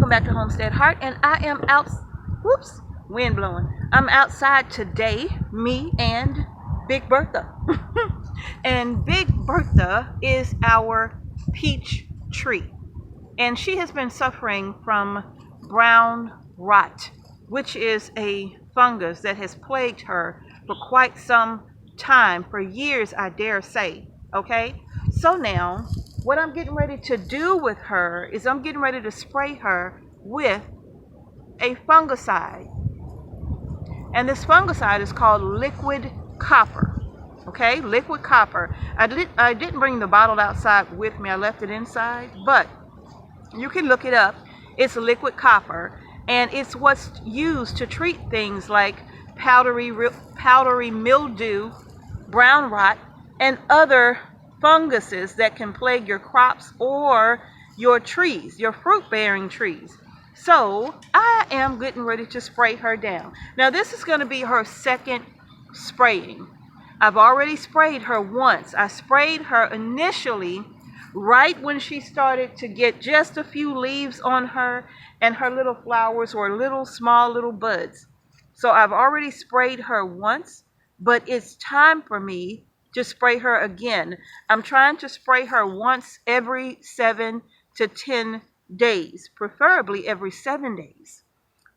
welcome back to Homestead Heart, and I am out, whoops, wind blowing. I'm outside today, me and Big Bertha. And Big Bertha is our peach tree, and she has been suffering from brown rot, which is a fungus that has plagued her for quite some time, for years I dare say. Okay, so now what I'm getting ready to do with her is I'm getting ready to spray her with a fungicide, and this fungicide is called liquid copper. Okay, liquid copper. I didn't bring the bottle outside with me, I left it inside, but you can look it up. It's liquid copper, and it's what's used to treat things like powdery mildew, brown rot, and other funguses that can plague your crops or your trees, your fruit-bearing trees. So I am getting ready to spray her down. Now this is going to be her second spraying. I've already sprayed her once. I sprayed her initially right when she started to get just a few leaves on her, and her little flowers were little small little buds. So I've already sprayed her once, but it's time for me to spray her again. I'm trying to spray her once every 7 to 10 days, preferably every 7 days.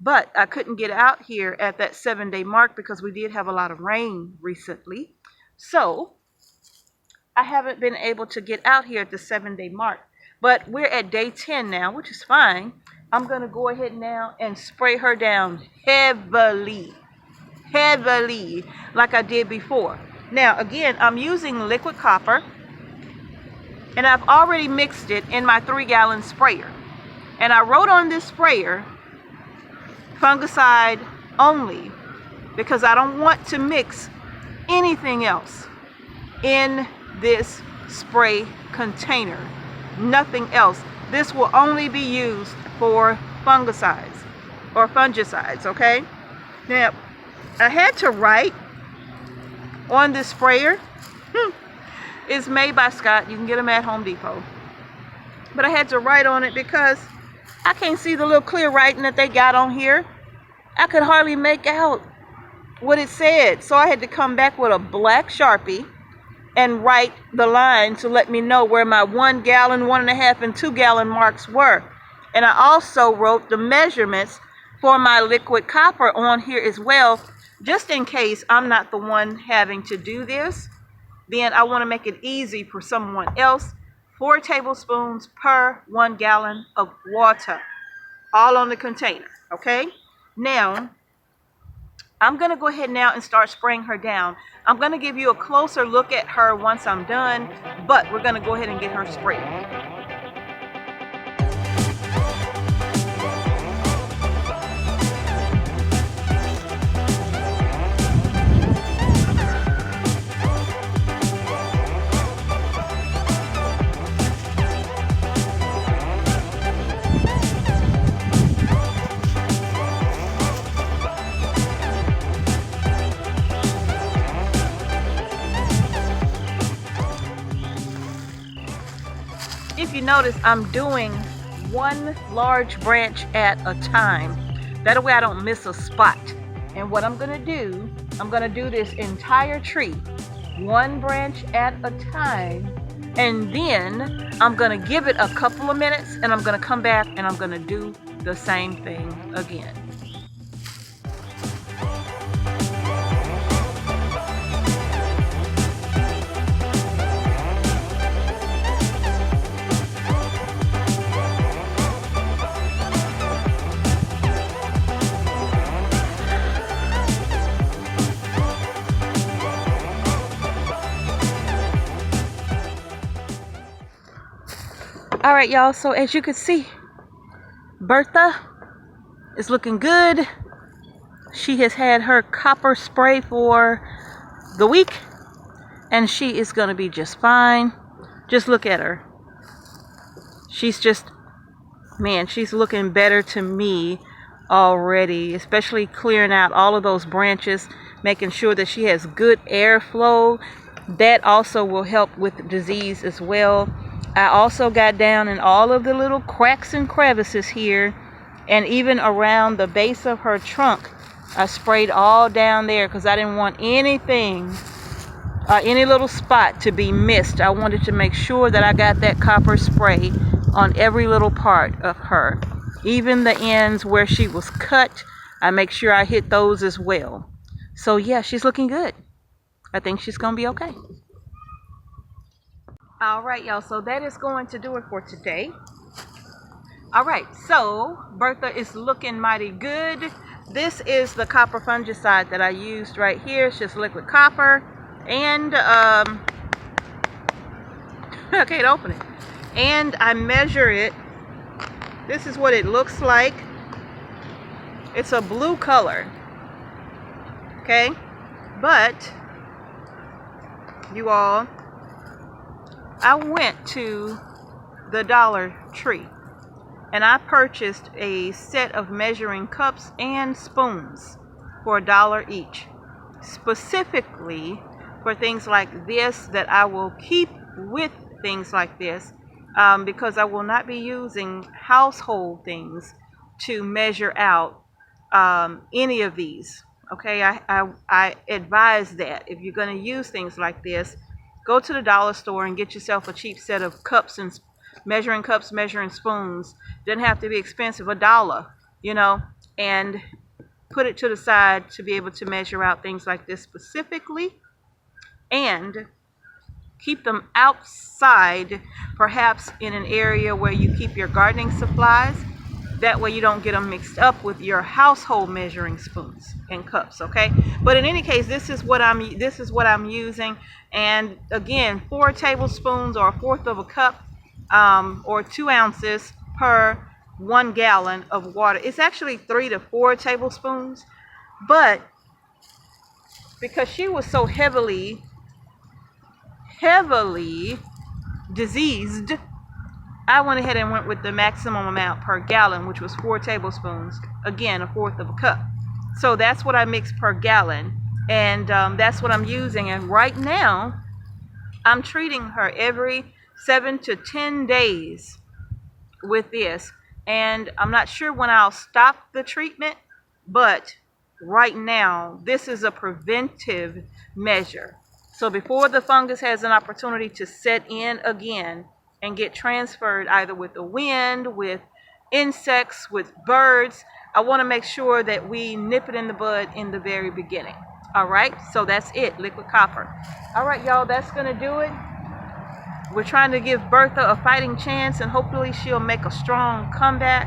But I couldn't get out here at that 7-day mark because we did have a lot of rain recently. So I haven't been able to get out here at the 7-day mark. But we're at day 10 now, which is fine. I'm going to go ahead now and spray her down heavily, like I did before. Now, again, I'm using liquid copper, and I've already mixed it in my 3-gallon sprayer. And I wrote on this sprayer, fungicide only, because I don't want to mix anything else in this spray container. Nothing else. This will only be used for fungicides or fungicides, okay? Now, I had to write on this sprayer. It's made by Scott. You can get them at Home Depot. But I had to write on it because I can't see the little clear writing that they got on here. I could hardly make out what it said. So I had to come back with a black Sharpie and write the line to let me know where my 1 gallon, 1.5, and 2 gallon marks were. And I also wrote the measurements for my liquid copper on here as well, just in case I'm not the one having to do this. Then I want to make it easy for someone else. 4 tablespoons per 1 gallon of water, all on the container. Okay, now I'm going to go ahead now and start spraying her down. I'm going to give you a closer look at her once I'm done, but we're going to go ahead and get her sprayed. If you notice, I'm doing 1 large branch at a time. That way I don't miss a spot. And what I'm going to do this entire tree 1 branch at a time, and then I'm going to give it a couple of minutes, and I'm going to come back and I'm going to do the same thing again. All right, y'all, so as you can see, Bertha is looking good. She has had her copper spray for the week, and she is going to be just fine. Just look at her. She's just, man, she's looking better to me already, especially clearing out all of those branches, making sure that she has good airflow. That also will help with disease as well. I also got down in all of the little cracks and crevices here And even around the base of her trunk, I sprayed all down there because I didn't want anything, any little spot to be missed. I wanted to make sure that I got that copper spray on every little part of her. Even the ends where she was cut, I make sure I hit those as well. So yeah, she's looking good. I think she's gonna be okay. All right, y'all, so that is going to do it for today. All right, so Bertha is looking mighty good. This is the copper fungicide that I used right here. It's just liquid copper, and I can't open it. And I measure it. This is what it looks like. It's a blue color, okay? But you all, I went to the Dollar Tree and I purchased a set of measuring cups and spoons for $1 each, specifically for things like this, that I will keep with things like this, because I will not be using household things to measure out any of these. Okay, I advise that if you're going to use things like this, go to the dollar store and get yourself a cheap set of cups, measuring spoons. Doesn't have to be expensive, $1, and put it to the side to be able to measure out things like this specifically, and keep them outside, perhaps in an area where you keep your gardening supplies. That way you don't get them mixed up with your household measuring spoons and cups, okay? But in any case, this is what I'm using. And again, 4 tablespoons or 1/4 of a cup, or 2 ounces per 1 gallon of water. It's actually 3 to 4 tablespoons, but because she was so heavily diseased, I went ahead and went with the maximum amount per gallon, which was 4 tablespoons. Again, 1/4 of a cup. So that's what I mix per gallon, and that's what I'm using. And right now, I'm treating her every 7 to 10 days with this. And I'm not sure when I'll stop the treatment, but right now, this is a preventive measure. So before the fungus has an opportunity to set in again and get transferred either with the wind, with insects, with birds, I want to make sure that we nip it in the bud in the very beginning. All right, so that's it, liquid copper. All right, y'all, that's going to do it. We're trying to give Bertha a fighting chance, and hopefully she'll make a strong comeback.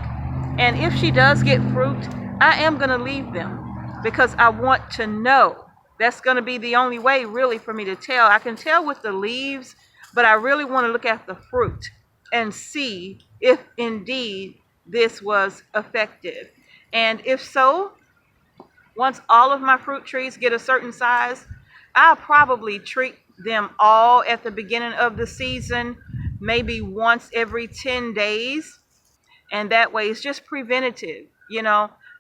And if she does get fruit, I am going to leave them because I want to know. That's going to be the only way really for me to tell. I can tell with the leaves, but I really want to look at the fruit and see if indeed this was effective. And if so, once all of my fruit trees get a certain size, I'll probably treat them all at the beginning of the season, maybe once every 10 days. And that way it's just preventative,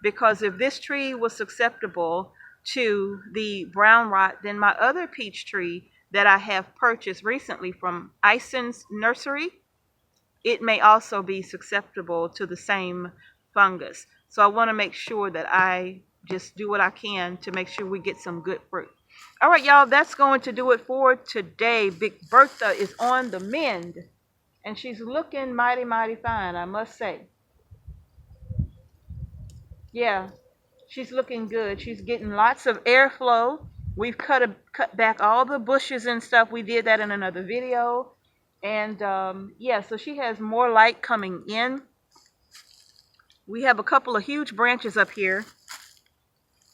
because if this tree was susceptible to the brown rot, then my other peach tree that I have purchased recently from Ison's Nursery, it may also be susceptible to the same fungus. So I want to make sure that I just do what I can to make sure we get some good fruit. All right, y'all, that's going to do it for today. Big Bertha is on the mend, and she's looking mighty, mighty fine, I must say. Yeah, she's looking good. She's getting lots of airflow. We've cut back all the bushes and stuff. We did that in another video. And yeah, so she has more light coming in. We have a couple of huge branches up here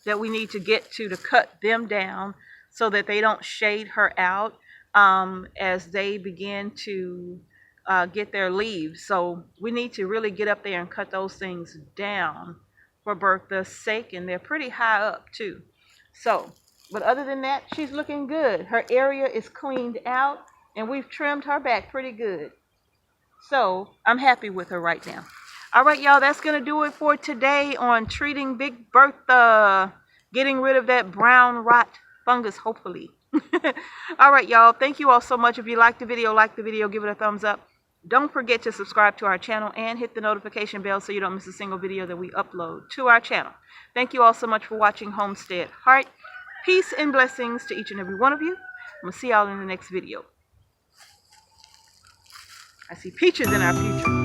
that we need to get to cut them down so that they don't shade her out as they begin to get their leaves. So we need to really get up there and cut those things down for Bertha's sake, and they're pretty high up too. So, but other than that, she's looking good. Her area is cleaned out, and we've trimmed her back pretty good. So I'm happy with her right now. All right, y'all, that's going to do it for today on treating Big Bertha, getting rid of that brown rot fungus, hopefully. All right, y'all, thank you all so much. If you liked the video, give it a thumbs up. Don't forget to subscribe to our channel and hit the notification bell so you don't miss a single video that we upload to our channel. Thank you all so much for watching Homestead Heart. Peace and blessings to each and every one of you. I'm going to see y'all in the next video. I see peaches in our future.